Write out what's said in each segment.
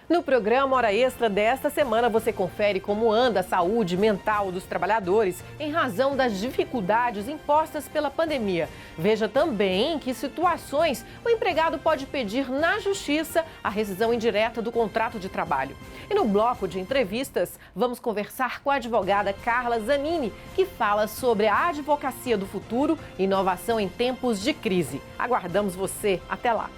No programa Hora Extra desta semana, você confere como anda a saúde mental dos trabalhadores em razão das dificuldades impostas pela pandemia. Veja também em que situações o empregado pode pedir na justiça a rescisão indireta do contrato de trabalho. E no bloco de entrevistas, vamos conversar com a advogada Carla Zanini, que fala sobre a advocacia do futuro e inovação em tempos de crise. Aguardamos você. Até lá!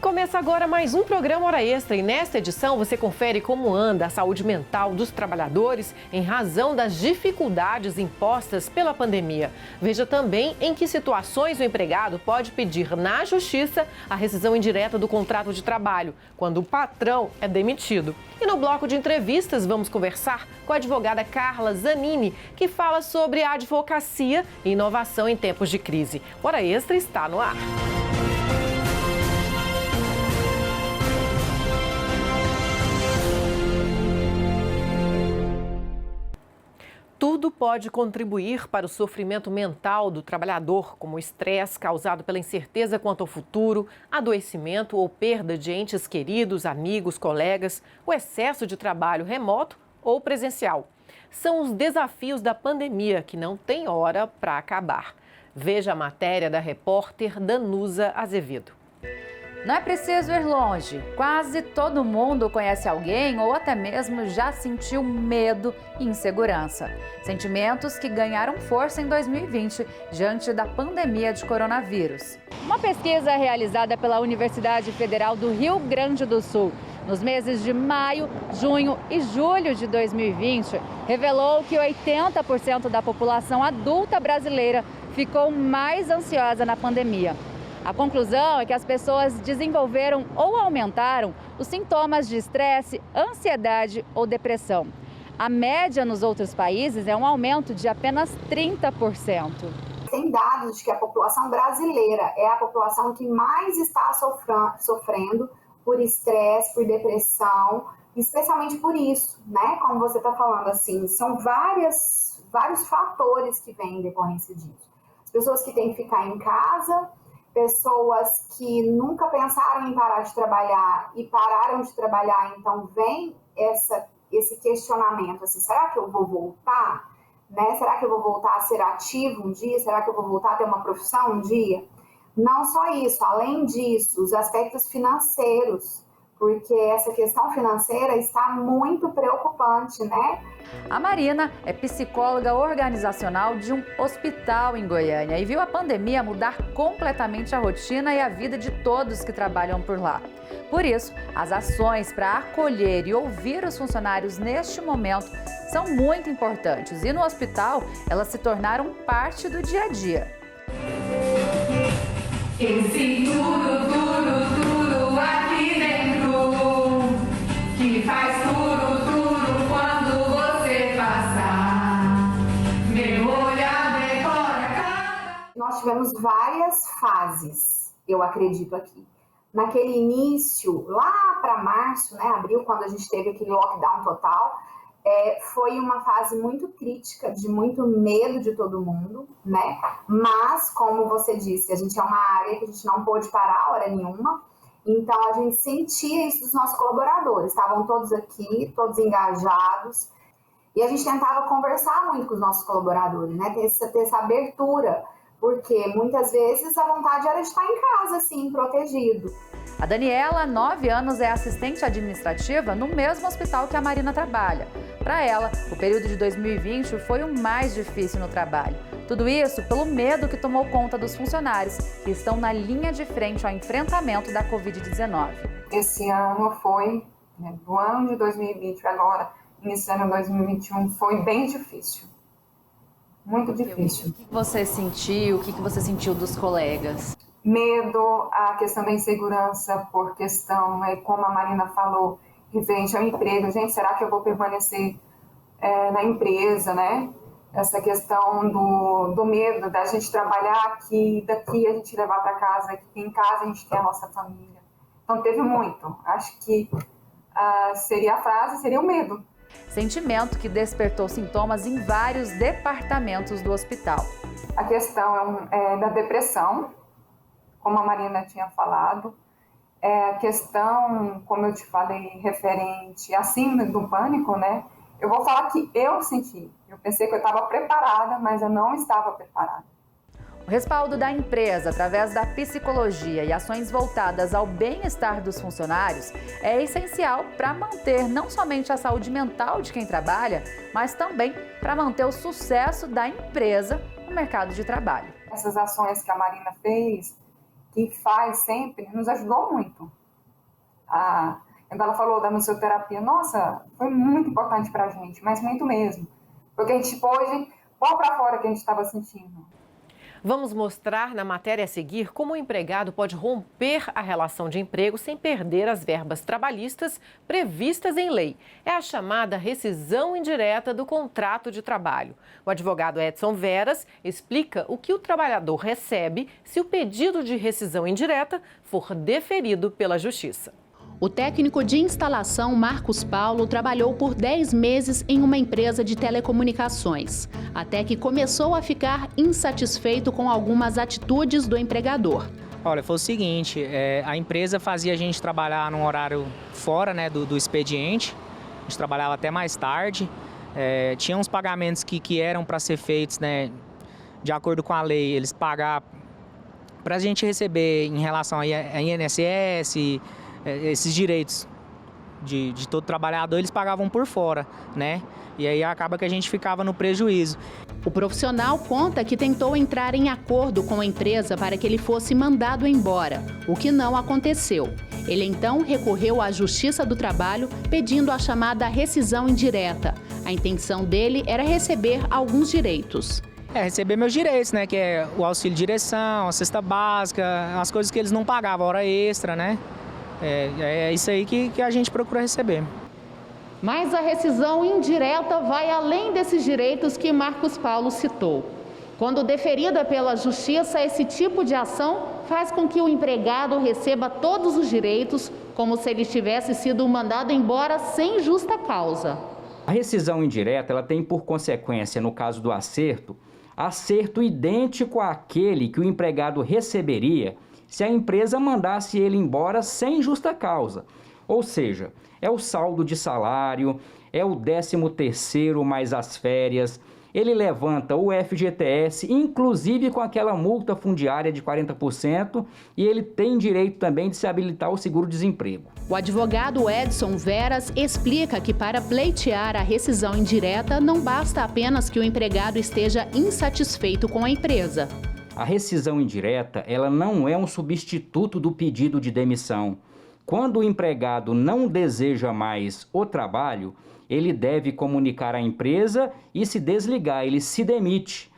Começa agora mais um programa Hora Extra e nesta edição você confere como anda a saúde mental dos trabalhadores em razão das dificuldades impostas pela pandemia. Veja também em que situações o empregado pode pedir na justiça a rescisão indireta do contrato de trabalho, quando o patrão é demitido. E no bloco de entrevistas vamos conversar com a advogada Carla Zanini, que fala sobre a advocacia e inovação em tempos de crise. Hora Extra está no ar. Tudo pode contribuir para o sofrimento mental do trabalhador, como o estresse causado pela incerteza quanto ao futuro, adoecimento ou perda de entes queridos, amigos, colegas, o excesso de trabalho remoto ou presencial. São os desafios da pandemia que não tem hora para acabar. Veja a matéria da repórter Danusa Azevedo. Não é preciso ir longe. Quase todo mundo conhece alguém ou até mesmo já sentiu medo e insegurança. Sentimentos que ganharam força em 2020 diante da pandemia de coronavírus. Uma pesquisa realizada pela Universidade Federal do Rio Grande do Sul nos meses de maio, junho e julho de 2020 revelou que 80% da população adulta brasileira ficou mais ansiosa na pandemia. A conclusão é que as pessoas desenvolveram ou aumentaram os sintomas de estresse, ansiedade ou depressão. A média nos outros países é um aumento de apenas 30%. Tem dados de que a população brasileira é a população que mais está sofrendo por estresse, por depressão, especialmente por isso, né? Como você está falando, assim, são vários fatores que vêm em decorrência disso. As pessoas que têm que ficar em casa, pessoas que nunca pensaram em parar de trabalhar e pararam de trabalhar, então vem esse questionamento, assim, será que eu vou voltar? Né? Será que eu vou voltar a ser ativo um dia? Será que eu vou voltar a ter uma profissão um dia? Não só isso, além disso, os aspectos financeiros, porque essa questão financeira está muito preocupante, né? A Marina é psicóloga organizacional de um hospital em Goiânia e viu a pandemia mudar completamente a rotina e a vida de todos que trabalham por lá. Por isso, as ações para acolher e ouvir os funcionários neste momento são muito importantes e no hospital elas se tornaram parte do dia a dia. Esse tudo aqui dentro que faz tudo quando você passar. Meu olhar decora cada... Nós tivemos várias fases, eu acredito aqui. Naquele início, lá para março, né, abril, quando a gente teve aquele lockdown total, foi uma fase muito crítica, de muito medo de todo mundo, né? Mas, como você disse, a gente é uma área que a gente não pôde parar hora nenhuma, então a gente sentia isso dos nossos colaboradores, estavam todos aqui, todos engajados, e a gente tentava conversar muito com os nossos colaboradores, né? Ter essa abertura, porque muitas vezes a vontade era de estar em casa, assim, protegido. A Daniela, há 9 anos, é assistente administrativa no mesmo hospital que a Marina trabalha. Para ela, o período de 2020 foi o mais difícil no trabalho. Tudo isso pelo medo que tomou conta dos funcionários, que estão na linha de frente ao enfrentamento da Covid-19. Esse ano foi, do ano de 2020 agora, iniciando em 2021, foi bem difícil. Muito difícil. O que você sentiu? O que você sentiu dos colegas? Medo, a questão da insegurança por questão, como a Marina falou, referente ao emprego. Gente, será que eu vou permanecer na empresa, né? Essa questão do medo da gente trabalhar aqui, daqui a gente levar para casa, que em casa a gente tem a nossa família. Então teve muito. Acho que seria a frase, seria o medo. Sentimento que despertou sintomas em vários departamentos do hospital. A questão da depressão, como a Marina tinha falado. A questão, como eu te falei, referente à síndrome do pânico, né? Eu vou falar que eu senti. Eu pensei que eu estava preparada, mas eu não estava preparada. O respaldo da empresa, através da psicologia e ações voltadas ao bem-estar dos funcionários, é essencial para manter não somente a saúde mental de quem trabalha, mas também para manter o sucesso da empresa no mercado de trabalho. Essas ações que a Marina fez, que faz sempre, nos ajudou muito. Quando ela falou da musicoterapia, nossa, foi muito importante para a gente, mas muito mesmo. Porque a gente pôde pôr para fora o que a gente estava sentindo. Vamos mostrar na matéria a seguir como o empregado pode romper a relação de emprego sem perder as verbas trabalhistas previstas em lei. É a chamada rescisão indireta do contrato de trabalho. O advogado Edson Veras explica o que o trabalhador recebe se o pedido de rescisão indireta for deferido pela Justiça. O técnico de instalação Marcos Paulo trabalhou por 10 meses em uma empresa de telecomunicações, até que começou a ficar insatisfeito com algumas atitudes do empregador. Olha, foi o seguinte, a empresa fazia a gente trabalhar num horário fora, né, do expediente, a gente trabalhava até mais tarde, tinha uns pagamentos que eram para ser feitos, né, de acordo com a lei, eles pagavam para a gente receber em relação a INSS, esses direitos de todo trabalhador, eles pagavam por fora, né? E aí acaba que a gente ficava no prejuízo. O profissional conta que tentou entrar em acordo com a empresa para que ele fosse mandado embora, o que não aconteceu. Ele então recorreu à Justiça do Trabalho pedindo a chamada rescisão indireta. A intenção dele era receber alguns direitos. Receber meus direitos, né? Que é o auxílio de direção, a cesta básica, as coisas que eles não pagavam, hora extra, né? É isso aí que a gente procura receber. Mas a rescisão indireta vai além desses direitos que Marcos Paulo citou. Quando deferida pela Justiça, esse tipo de ação faz com que o empregado receba todos os direitos, como se ele tivesse sido mandado embora sem justa causa. A rescisão indireta ela tem por consequência, no caso do acerto idêntico àquele que o empregado receberia se a empresa mandasse ele embora sem justa causa. Ou seja, é o saldo de salário, é o 13º mais as férias, ele levanta o FGTS, inclusive com aquela multa fundiária de 40%, e ele tem direito também de se habilitar ao seguro-desemprego. O advogado Edson Veras explica que para pleitear a rescisão indireta não basta apenas que o empregado esteja insatisfeito com a empresa. A rescisão indireta, ela não é um substituto do pedido de demissão. Quando o empregado não deseja mais o trabalho, ele deve comunicar à empresa e se desligar, ele se demite.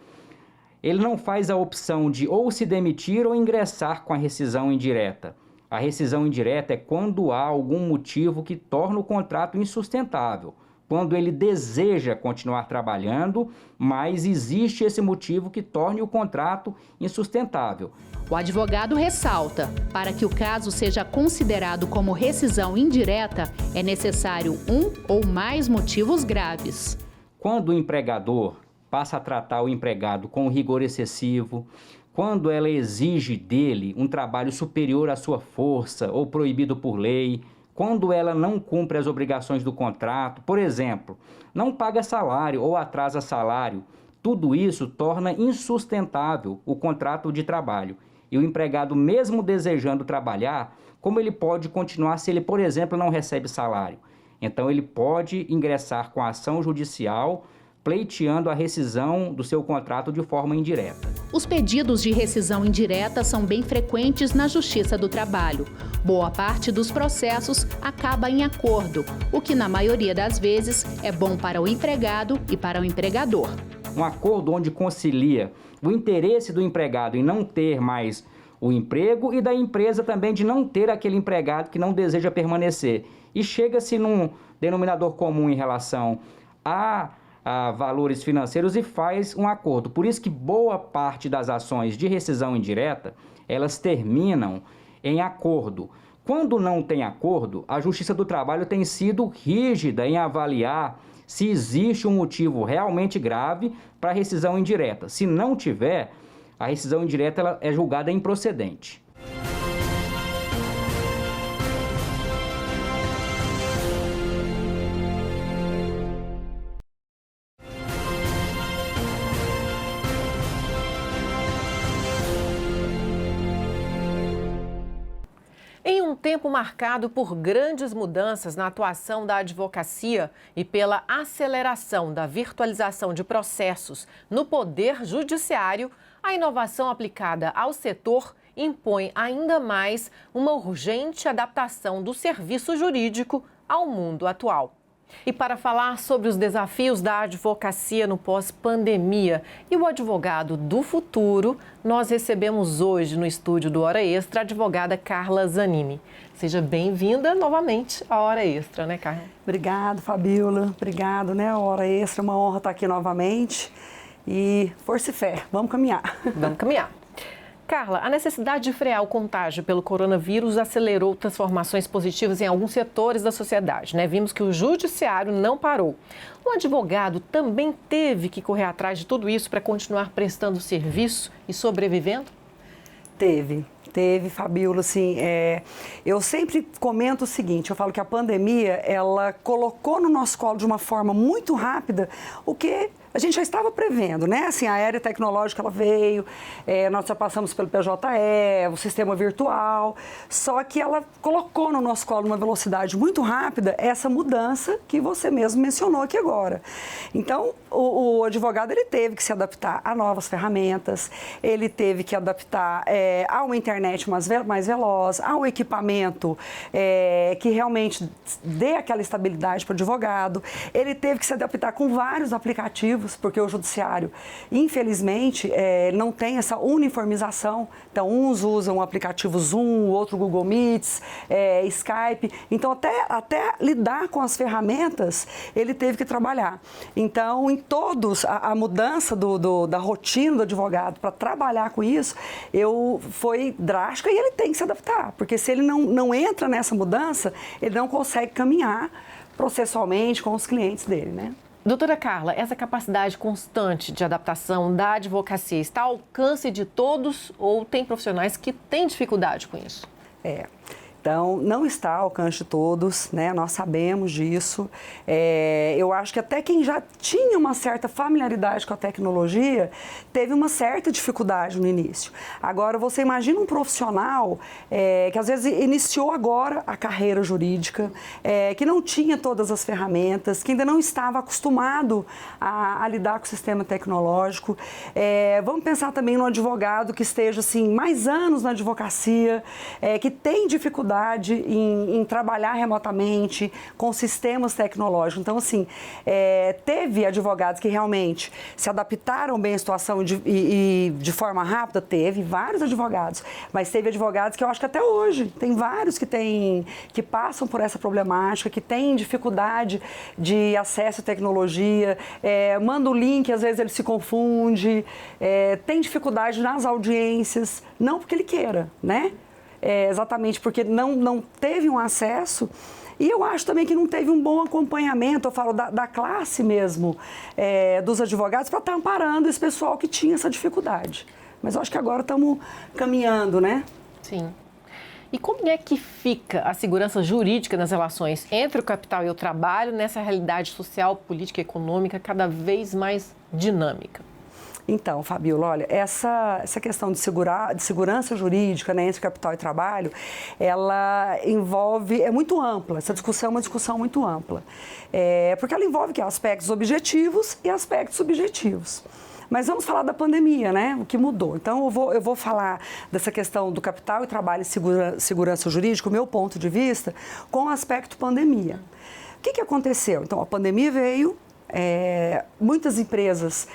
Ele não faz a opção de ou se demitir ou ingressar com a rescisão indireta. A rescisão indireta é quando há algum motivo que torna o contrato insustentável. Quando ele deseja continuar trabalhando, mas existe esse motivo que torne o contrato insustentável. O advogado ressalta, para que o caso seja considerado como rescisão indireta, é necessário um ou mais motivos graves. Quando o empregador passa a tratar o empregado com rigor excessivo, quando ela exige dele um trabalho superior à sua força ou proibido por lei, quando ela não cumpre as obrigações do contrato, por exemplo, não paga salário ou atrasa salário, tudo isso torna insustentável o contrato de trabalho. E o empregado, mesmo desejando trabalhar, como ele pode continuar se ele, por exemplo, não recebe salário? Então ele pode ingressar com a ação judicial pleiteando a rescisão do seu contrato de forma indireta. Os pedidos de rescisão indireta são bem frequentes na Justiça do Trabalho. Boa parte dos processos acaba em acordo, o que na maioria das vezes é bom para o empregado e para o empregador. Um acordo onde concilia o interesse do empregado em não ter mais o emprego e da empresa também de não ter aquele empregado que não deseja permanecer. E chega-se num denominador comum em relação a valores financeiros e faz um acordo. Por isso que boa parte das ações de rescisão indireta, elas terminam em acordo. Quando não tem acordo, a Justiça do Trabalho tem sido rígida em avaliar se existe um motivo realmente grave para a rescisão indireta. Se não tiver, a rescisão indireta ela é julgada improcedente. Em um tempo marcado por grandes mudanças na atuação da advocacia e pela aceleração da virtualização de processos no Poder Judiciário, a inovação aplicada ao setor impõe ainda mais uma urgente adaptação do serviço jurídico ao mundo atual. E para falar sobre os desafios da advocacia no pós-pandemia e o advogado do futuro, nós recebemos hoje no estúdio do Hora Extra a advogada Carla Zanini. Seja bem-vinda novamente à Hora Extra, né, Carla? Obrigado, Fabíola. Obrigado, né? A Hora Extra, uma honra estar aqui novamente. E força e fé, vamos caminhar. Vamos caminhar. Carla, a necessidade de frear o contágio pelo coronavírus acelerou transformações positivas em alguns setores da sociedade, né? Vimos que o judiciário não parou. O advogado também teve que correr atrás de tudo isso para continuar prestando serviço e sobrevivendo? Teve, Fabíola, assim, eu sempre comento o seguinte, eu falo que a pandemia, ela colocou no nosso colo de uma forma muito rápida o que a gente já estava prevendo, né? Assim, a área tecnológica, ela veio, nós já passamos pelo PJE, o sistema virtual, só que ela colocou no nosso colo, numa velocidade muito rápida, essa mudança que você mesmo mencionou aqui agora. Então, o advogado, ele teve que se adaptar a novas ferramentas, ele teve que adaptar a uma internet mais veloz, ao equipamento que realmente dê aquela estabilidade para o advogado, ele teve que se adaptar com vários aplicativos, porque o judiciário, infelizmente, não tem essa uniformização. Então, uns usam o aplicativo Zoom, o outro Google Meets, Skype. Então, até lidar com as ferramentas, ele teve que trabalhar. Então, em todos, a mudança da rotina do advogado para trabalhar com isso, foi drástica e ele tem que se adaptar. Porque se ele não entra nessa mudança, ele não consegue caminhar processualmente com os clientes dele, né? Doutora Carla, essa capacidade constante de adaptação da advocacia está ao alcance de todos ou tem profissionais que têm dificuldade com isso? Então, não está ao alcance de todos, né? Nós sabemos disso. Eu acho que até quem já tinha uma certa familiaridade com a tecnologia teve uma certa dificuldade no início. Agora, você imagina um profissional que às vezes iniciou agora a carreira jurídica, que não tinha todas as ferramentas, que ainda não estava acostumado a lidar com o sistema tecnológico. Vamos pensar também no advogado que esteja assim, mais anos na advocacia, que tem dificuldade em trabalhar remotamente com sistemas tecnológicos. Então, assim, teve advogados que realmente se adaptaram bem à situação e de forma rápida, teve vários advogados, mas teve advogados que eu acho que até hoje, tem vários que passam por essa problemática, que têm dificuldade de acesso à tecnologia, manda o link, às vezes ele se confunde, tem dificuldade nas audiências, não porque ele queira, né? Exatamente porque não teve um acesso e eu acho também que não teve um bom acompanhamento, eu falo da classe mesmo, dos advogados para estar amparando esse pessoal que tinha essa dificuldade. Mas eu acho que agora estamos caminhando, né? Sim. E como é que fica a segurança jurídica nas relações entre o capital e o trabalho nessa realidade social, política e econômica cada vez mais dinâmica? Então, Fabíola, olha, essa questão de segurança jurídica, né, entre capital e trabalho, ela envolve, é muito ampla, essa discussão é uma discussão muito ampla, porque ela envolve aspectos objetivos e aspectos subjetivos. Mas vamos falar da pandemia, né? O que mudou. Então, eu vou falar dessa questão do capital e trabalho e segurança jurídica, o meu ponto de vista, com o aspecto pandemia. O que aconteceu? Então, a pandemia veio, muitas empresas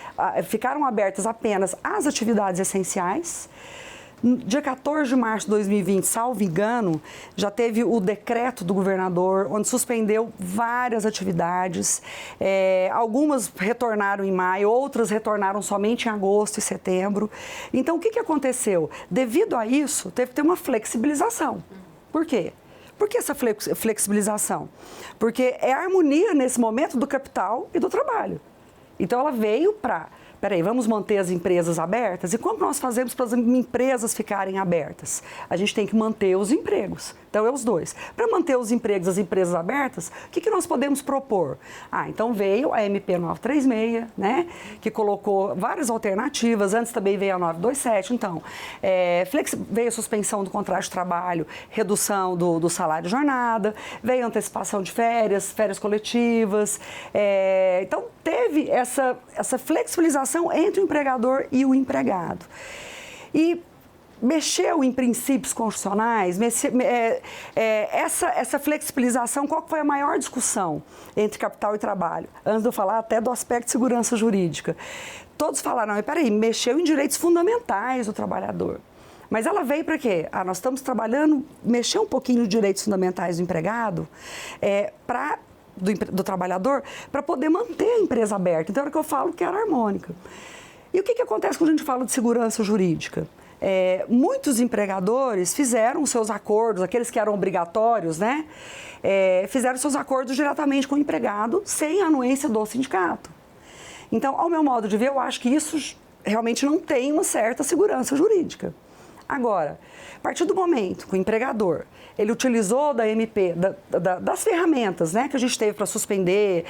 ficaram abertas apenas às atividades essenciais. Dia 14 de março de 2020, salvo engano, já teve o decreto do governador, onde suspendeu várias atividades. Algumas retornaram em maio, outras retornaram somente em agosto e setembro. Então, o que aconteceu? Devido a isso, teve que ter uma flexibilização. Por quê? Por que essa flexibilização? Porque é a harmonia, nesse momento, do capital e do trabalho. Então, ela veio para... Peraí, vamos manter as empresas abertas? E como nós fazemos para as empresas ficarem abertas? A gente tem que manter os empregos. Então, é os dois. Para manter os empregos, as empresas abertas, o que nós podemos propor? Então veio a MP 936, né? Que colocou várias alternativas. Antes também veio a 927. Então, veio a suspensão do contrato de trabalho, redução do salário de jornada, veio a antecipação de férias coletivas. Então, teve essa flexibilização entre o empregador e o empregado. E mexeu em princípios constitucionais, essa flexibilização, qual foi a maior discussão entre capital e trabalho? Antes de eu falar até do aspecto de segurança jurídica. Todos falaram, não, peraí, mexeu em direitos fundamentais do trabalhador. Mas ela veio para quê? Nós estamos trabalhando, mexer um pouquinho nos direitos fundamentais do empregado, do trabalhador, para poder manter a empresa aberta. Então, era o que eu falo que era harmônica. E o que acontece quando a gente fala de segurança jurídica? Muitos empregadores fizeram seus acordos, aqueles que eram obrigatórios, né? Fizeram seus acordos diretamente com o empregado, sem a anuência do sindicato. Então, ao meu modo de ver, eu acho que isso realmente não tem uma certa segurança jurídica. Agora, a partir do momento que o empregador, ele utilizou da MP, das ferramentas, né, que a gente teve para suspender,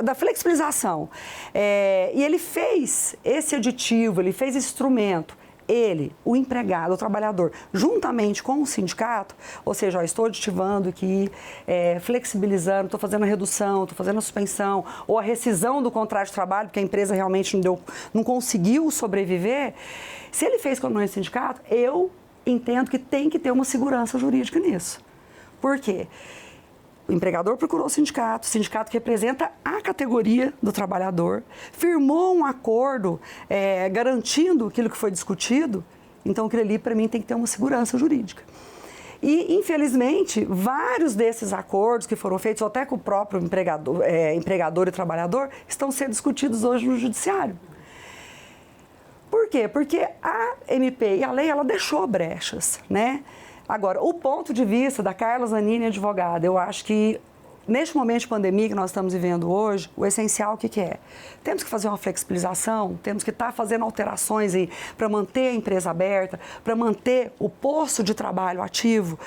da flexibilização, e ele fez esse aditivo, ele fez esse instrumento, ele, o empregado, o trabalhador, juntamente com o sindicato, ou seja, estou aditivando aqui, flexibilizando, estou fazendo a redução, estou fazendo a suspensão, ou a rescisão do contrato de trabalho, porque a empresa realmente não conseguiu sobreviver. Se ele fez com o sindicato, eu entendo que tem que ter uma segurança jurídica nisso. Por quê? O empregador procurou o sindicato que representa a categoria do trabalhador, firmou um acordo garantindo aquilo que foi discutido, então aquilo ali, para mim, tem que ter uma segurança jurídica. E, infelizmente, vários desses acordos que foram feitos até com o próprio empregador e trabalhador estão sendo discutidos hoje no judiciário. Por quê? Porque a MP e a lei, ela deixou brechas, né? Agora, o ponto de vista da Carla Zanini, advogada, eu acho que neste momento de pandemia que nós estamos vivendo hoje, o essencial o que é? Temos que fazer uma flexibilização, temos que estar fazendo alterações para manter a empresa aberta, para manter o posto de trabalho ativo.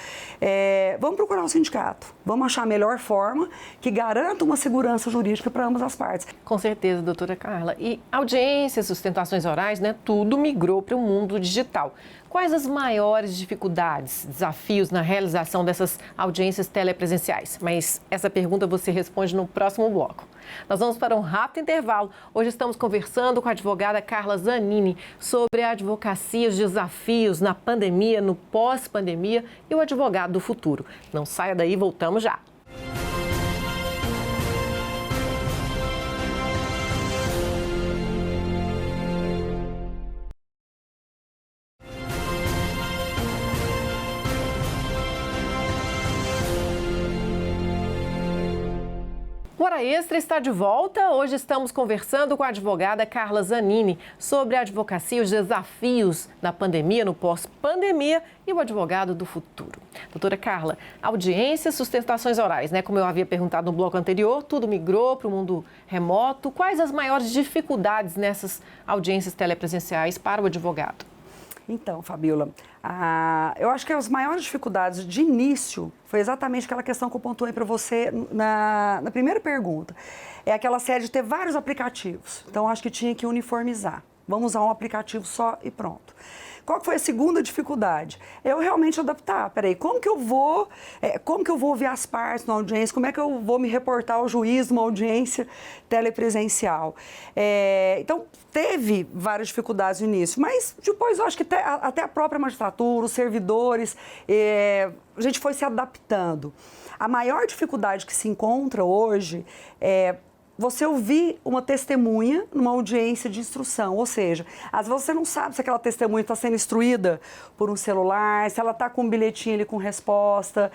Vamos procurar um sindicato, vamos achar a melhor forma que garanta uma segurança jurídica para ambas as partes. Com certeza, doutora Carla. E audiências, sustentações orais, né, tudo migrou para o mundo digital. Quais as maiores dificuldades, desafios na realização dessas audiências telepresenciais? Mas essa pergunta você responde no próximo bloco. Nós vamos para um rápido intervalo. Hoje estamos conversando com a advogada Carla Zanini sobre a advocacia, os desafios na pandemia, no pós-pandemia e o advogado do futuro. Não saia daí, voltamos já. O Hora Extra está de volta. Hoje estamos conversando com a advogada Carla Zanini sobre a advocacia, os desafios na pandemia, no pós-pandemia e o advogado do futuro. Doutora Carla, audiências, sustentações orais, né? Como eu havia perguntado no bloco anterior, tudo migrou para o mundo remoto. Quais as maiores dificuldades nessas audiências telepresenciais para o advogado? Então, Fabíola, eu acho que as maiores dificuldades de início foi exatamente aquela questão que eu pontuei para você na primeira pergunta. É aquela série de ter vários aplicativos. Então, acho que tinha que uniformizar. vamos usar um aplicativo só e pronto. Qual foi a segunda dificuldade? Eu realmente adaptar. Peraí, como que eu vou ouvir as partes na audiência? Como é que eu vou me reportar ao juiz numa audiência telepresencial? Então, teve várias dificuldades no início, mas depois eu acho que até a própria magistratura, os servidores, a gente foi se adaptando. A maior dificuldade que se encontra hoje é você ouvir uma testemunha numa audiência de instrução, ou seja, às vezes você não sabe se aquela testemunha está sendo instruída por um celular, se ela está com um bilhetinho ali com resposta,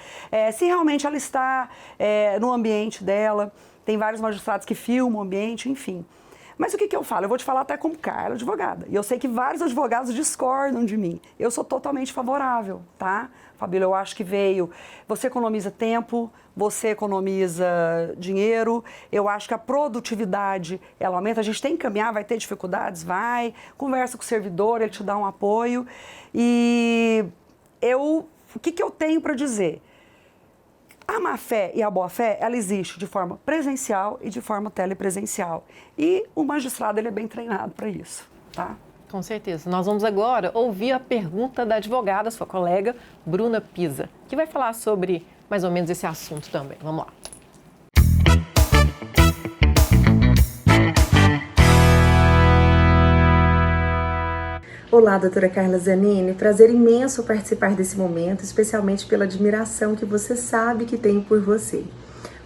se realmente ela está no ambiente dela. Tem vários magistrados que filmam o ambiente, enfim. Mas o que eu falo? Eu vou te falar até como Carla, advogada. E eu sei que vários advogados discordam de mim. Eu sou totalmente favorável, tá? Fabíola, eu acho que você economiza tempo, você economiza dinheiro, eu acho que a produtividade, ela aumenta. A gente tem que caminhar, vai ter dificuldades, vai. Conversa com o servidor, ele te dá um apoio. E o que eu tenho para dizer? A má-fé e a boa-fé, ela existe de forma presencial e de forma telepresencial. E o magistrado, ele é bem treinado para isso, tá? Com certeza. Nós vamos agora ouvir a pergunta da advogada, sua colega, Bruna Pisa, que vai falar sobre mais ou menos esse assunto também. Vamos lá. Olá, doutora Carla Zanini. Prazer imenso participar desse momento, especialmente pela admiração que você sabe que tenho por você,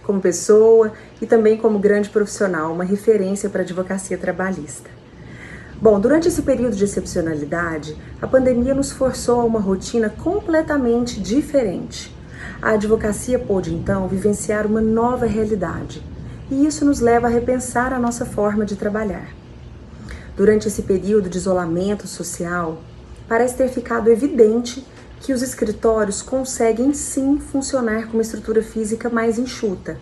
como pessoa e também como grande profissional, uma referência para a advocacia trabalhista. Bom, durante esse período de excepcionalidade, a pandemia nos forçou a uma rotina completamente diferente. A advocacia pôde, então, vivenciar uma nova realidade, e isso nos leva a repensar a nossa forma de trabalhar. Durante esse período de isolamento social, parece ter ficado evidente que os escritórios conseguem sim funcionar com uma estrutura física mais enxuta.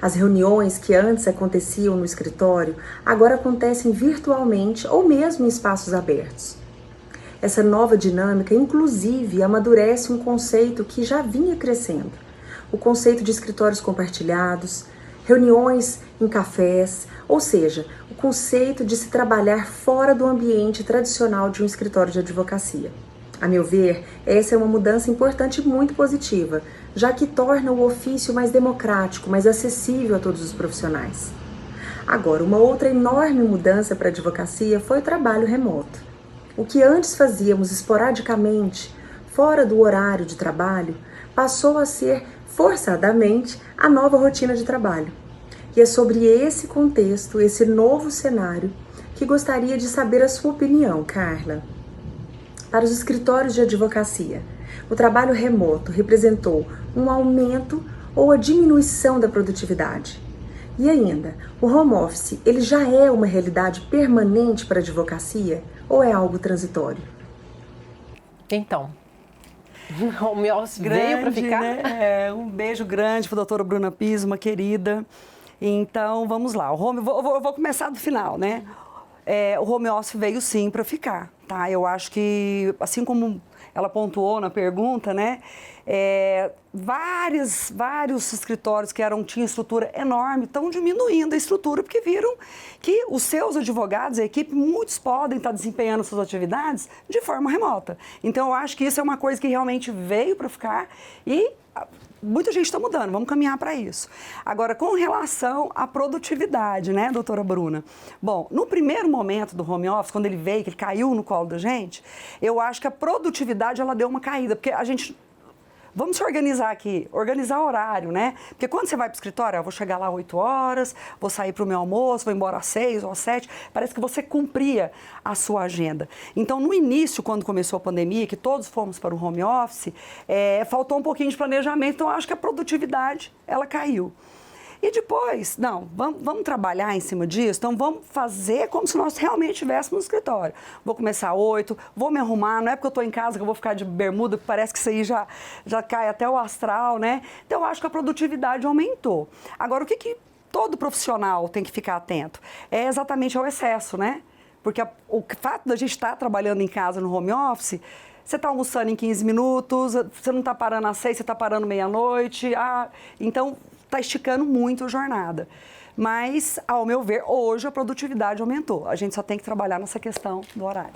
As reuniões que antes aconteciam no escritório agora acontecem virtualmente ou mesmo em espaços abertos. Essa nova dinâmica, inclusive, amadurece um conceito que já vinha crescendo: o conceito de escritórios compartilhados, reuniões em cafés, ou seja, o conceito de se trabalhar fora do ambiente tradicional de um escritório de advocacia. A meu ver, essa é uma mudança importante e muito positiva, já que torna o ofício mais democrático, mais acessível a todos os profissionais. Agora, uma outra enorme mudança para a advocacia foi o trabalho remoto. O que antes fazíamos esporadicamente, fora do horário de trabalho, passou a ser, forçadamente, a nova rotina de trabalho. E é sobre esse contexto, esse novo cenário, que gostaria de saber a sua opinião, Carla. Para os escritórios de advocacia, o trabalho remoto representou um aumento ou a diminuição da produtividade? E ainda, o home office, ele já é uma realidade permanente para a advocacia ou é algo transitório? Então, o home office veio para ficar? Né? Um beijo grande para a doutora Bruna Pisa, uma querida. Então, vamos lá. Eu vou começar do final, né? O home office veio sim para ficar, tá? Eu acho que, assim como ela pontuou na pergunta, né? Vários escritórios que tinham estrutura enorme estão diminuindo a estrutura porque viram que os seus advogados, a equipe, muitos podem estar desempenhando suas atividades de forma remota. Então, eu acho que isso é uma coisa que realmente veio para ficar e muita gente está mudando, vamos caminhar para isso. Agora, com relação à produtividade, né, doutora Bruna? Bom, no primeiro momento do home office, quando ele veio, que ele caiu no colo da gente, eu acho que a produtividade, ela deu uma caída, porque a gente... Vamos se organizar aqui, organizar horário, né? Porque quando você vai para o escritório, eu vou chegar lá às 8 horas, vou sair para o meu almoço, vou embora às 6 ou às 7, parece que você cumpria a sua agenda. Então, no início, quando começou a pandemia, que todos fomos para o home office, faltou um pouquinho de planejamento, então eu acho que a produtividade, ela caiu. E depois, não, vamos trabalhar em cima disso, então vamos fazer como se nós realmente estivéssemos no escritório. Vou começar às 8, vou me arrumar, não é porque eu estou em casa que eu vou ficar de bermuda, que parece que isso aí já cai até o astral, né? Então, eu acho que a produtividade aumentou. Agora, o que todo profissional tem que ficar atento? É exatamente ao excesso, né? Porque o fato da gente estar trabalhando em casa no home office, você está almoçando em 15 minutos, você não está parando às 6, você está parando meia-noite, então... está esticando muito a jornada. Mas, ao meu ver, hoje a produtividade aumentou. A gente só tem que trabalhar nessa questão do horário.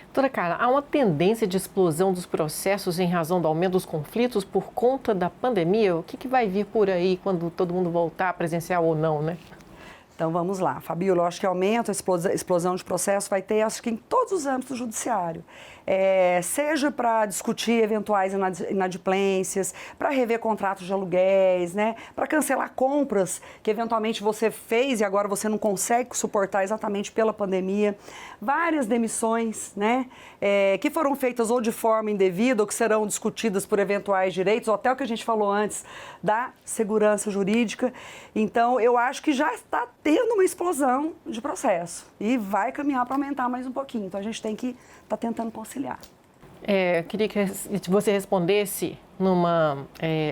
Doutora Carla, há uma tendência de explosão dos processos em razão do aumento dos conflitos por conta da pandemia? O que vai vir por aí quando todo mundo voltar presencial ou não, né? Então vamos lá, Fabíola, eu acho que aumento, a explosão de processo vai ter, acho que em todos os âmbitos do judiciário. Seja para discutir eventuais inadimplências, para rever contratos de aluguéis, né? Para cancelar compras que eventualmente você fez e agora você não consegue suportar exatamente pela pandemia. Várias demissões, né? Que foram feitas ou de forma indevida ou que serão discutidas por eventuais direitos, ou até o que a gente falou antes da segurança jurídica. Então, eu acho que já está tendo uma explosão de processo e vai caminhar para aumentar mais um pouquinho. Então, a gente tem que estar tentando conciliar. Queria que você respondesse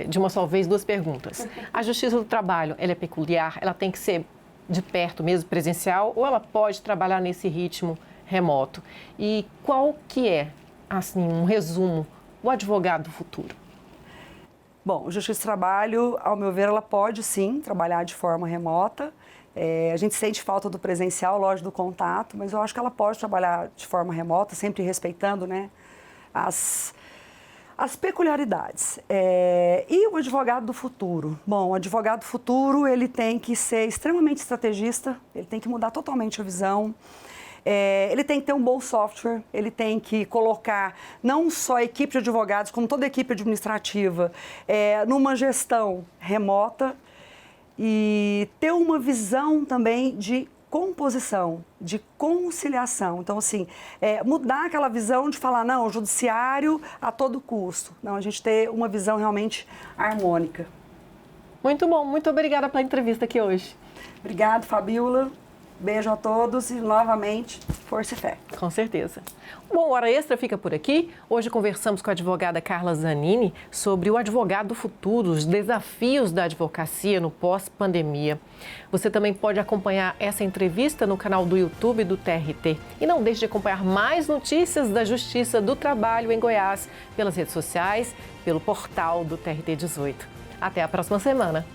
de uma só vez 2 perguntas. A Justiça do Trabalho, ela é peculiar? Ela tem que ser de perto mesmo, presencial, ou ela pode trabalhar nesse ritmo remoto? E qual que é, assim, um resumo, o advogado do futuro? Bom, a Justiça do Trabalho, ao meu ver, ela pode sim trabalhar de forma remota. A gente sente falta do presencial, lógico, do contato, mas eu acho que ela pode trabalhar de forma remota, sempre respeitando, né, as peculiaridades. E o advogado do futuro? Bom, o advogado do futuro, ele tem que ser extremamente estrategista, ele tem que mudar totalmente a visão. Ele tem que ter um bom software, ele tem que colocar não só a equipe de advogados, como toda a equipe administrativa, numa gestão remota e ter uma visão também de composição, de conciliação. Então, assim, mudar aquela visão de falar, não, o judiciário a todo custo. Não, a gente ter uma visão realmente harmônica. Muito bom, muito obrigada pela entrevista aqui hoje. Obrigada, Fabíola. Beijo a todos e, novamente, força e fé. Com certeza. Bom, Hora Extra fica por aqui. Hoje conversamos com a advogada Carla Zanini sobre o advogado do futuro, os desafios da advocacia no pós-pandemia. Você também pode acompanhar essa entrevista no canal do YouTube do TRT. E não deixe de acompanhar mais notícias da Justiça do Trabalho em Goiás pelas redes sociais, pelo portal do TRT 18. Até a próxima semana.